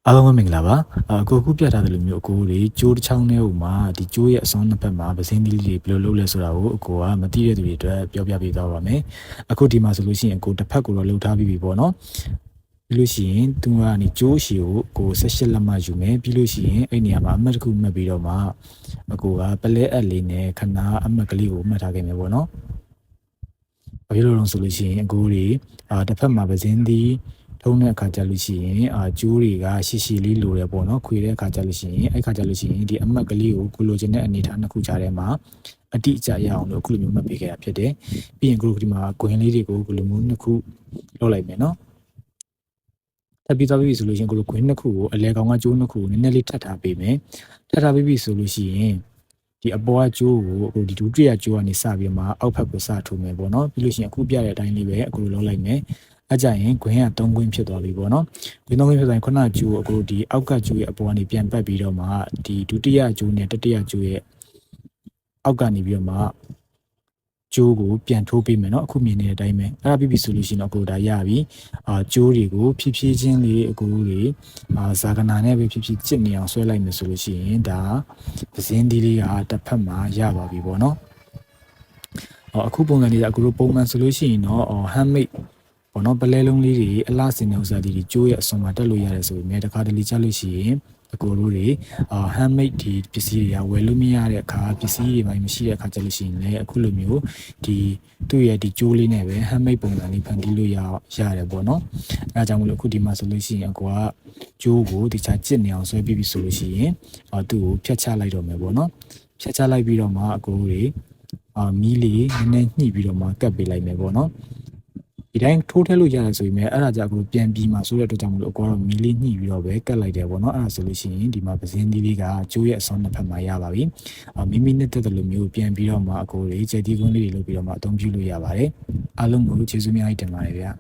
အားလုံးပဲမင်္ဂလာပါအခုပြထားတဲ့လူမျိုးအကိုတွေကျိုးတစ်ချောင်းထဲဟိုမှာဒီကျိုးရဲ့အစွန်းနှစ်ဖက်မှာပစင်းသီးလေးတွေဘယ်လိုလုပ်လဲဆိုတာကိုအကိုကမသိတဲ့သူတွေအတွက်ပြောပြပေးသွားပါမယ်အခုဒီမှာဆိုလို့ရှိရင်အကိုတစ်ဖက်ကိုတော့လှုပ်ထားပြီးပြီပေါ့နော်ပြီးလို့ရှိရင်သူကနေကျိုးရှည်ကိုအကို18လက်မှယူမယ်ပြီးလို့ရှိရင်အဲ့နေရာမှာအမှတ်တစ်ခုမှတ်ပြီးတော့မှအကိုကပလဲအပ်လေးနဲ့ခဏအမှတ်ကလေးကိုမှတ်ထားခဲ့မယ်ပေါ့နော်ဘာဖြစ်လို့လဲဆိုလို့ရှိရင်အကိုတွေတစ်ဖက်မှာပစင်းသီးထုံးတဲ့အခါကြလို့ရှိရင်ကျိုးတွေကရှည်လေးလိုတယ်ပေါ့နော်ခွေတဲ့အခါကြလို့ရှိရင်အဲ့ခါကြလို့ရှိရင်ဒီအမတ်ကလေးကိုကိုလိုချင်တဲ့အနေထားနှစ်ခုကြားထဲမှာအတိအကျရအောင်လို့အခုလိုမျိုးမှတ်ပေးခဲ့တာဖြစ်တယ်ပြီးရင်ကိုဒီမှာဂွင်လေးတွေကိုကိုလိုမျိုးနှစ်ခုလောက်လိုက်မယ်နော်ထပ်ပြီးသွားပြီဆိုလို့ရှိရင်ကိုလိုဂွင်နှစ်ခုကိုအလဲကောင်ကကျိုးနှစ်ခုကိုနည်းနည်းလေးထပ်ထားပေးမယ်ထပ်ထားပြီးပြီဆိုလို့ရှိရင်ဒီအပေါ်ကကျိုးကိုအခုဒီဒုတိယကျိုးကနေစပြီးမှအောက်ဘက်ကိုစထိုးမယ်ပေါ့နော်ပြီးလို့ရှိရင်အခုပြတဲ့အတိုင်းလေးပဲအခုလိုလုပ်လိုက်မယ်အကြရင်ဂွင်က3ဂွင်ဖြစ်သွားပြီပေါ့နော်ဂွင်3ဂွင်ဖြစ်သွားရင်ခုနကကျိုးအခုဒီအောက်ကကျိုးရဲ့အပေါ်ကနေပြန်ပတ်ပြီးတော့မှဒီဒုတိယကျိုးနဲ့တတိယကျိုးရဲ့အောက်ကနေပြီးတော့မှကျိုးကိုပြန်ထိုးပေးမယ်เนาะအခုမြင်နေတဲ့အတိုင်းပဲအဲ့ဒါပြီးပြီဆိုလို့ရှိရင်တော့ကိုဒါရပြီကျိုးတွေကိုဖြည်းဖြည်းချင်းလေးအကူတွေဇာကနာနဲ့ပဲဖြည်းဖြည်းကျစ်နေအောင်ဆွဲလိုက်မယ်ဆိုလို့ရှိရင်ဒါပစင်းသီးလေးကတစ်ဖက်မှာရပါပြီပေါ့เนาะအခုပုံစံလေးကအကူတို့ပုံမှန်ဆိုလို့ရှိရင်တော့handmadeပေါ့နော်ပလဲလုံးလေးတွေအလားစင်တဲ့ဥစားတွေကျိုးရဲ့အစွန်မှာတက်လို့ရတယ်ဆိုပေမဲ့တခါတလေချလို့ရှိရင်အကိုတို့တွေhandmade ဒီပစ္စည်းတွေကဝယ်လို့မရတဲ့အခါပစ္စည်းတွေမှမရှိတဲ့အခါကျလို့ရှိရင်လည်းအခုလိုမျိုးဒီသူ့ရဲ့ဒီကျိုးလေးနဲ့ပဲ handmade ပုံစံလေးဖန်တီးလို့ရတယ်ပေါ့နော်အဲဒါကြောင့်မလို့အခုဒီမှာဆိုလို့ရှိရင်အကိုကကျိုးကိုတခြားကျစ်နေအောင်ဆွဲပြီးပြီဆိုလို့ရှိရင်သူ့ကိုဖြတ်ချလိုက်တော့မယ်ပေါ့နော်ဖြတ်ချလိုက်ပြီးတော့မှအကိုတွေမီးလေးနည်းနည်းညှိပြီးတော့မှကတ်ပေးလိုက်မယ်ပေါ့နော်ဒီတိုင်းထိုးထည့်လို့ရတယ်ဆိုပေမဲ့အဲ့ဒါကြကိုပြန်ပြီးမှဆိုတဲ့အတွက်ကြောင့်မလို့အကောတော့မီလေးညှိပြီးတော့ပဲကတ်လိုက်တယ်ပေါ့နော်အဲ့ဒါဆိုလို့ရှိရင်ဒီမှာပစင်းသီးလေးကကျိုးရဲ့အစွန်းနှစ်ဖက်မှာရပါပြီမိမိနဲ့တက်တယ်လို့မျိုးပြန်ပြီးတော့မှအကိုလေးကျဲတီးကွန်းလေးတွေလုပ်ပြီးတော့မှအသုံးပြုလို့ရပါတယ်အားလုံးကိုကျေးဇူးများတင်ပါတယ်ဗျာ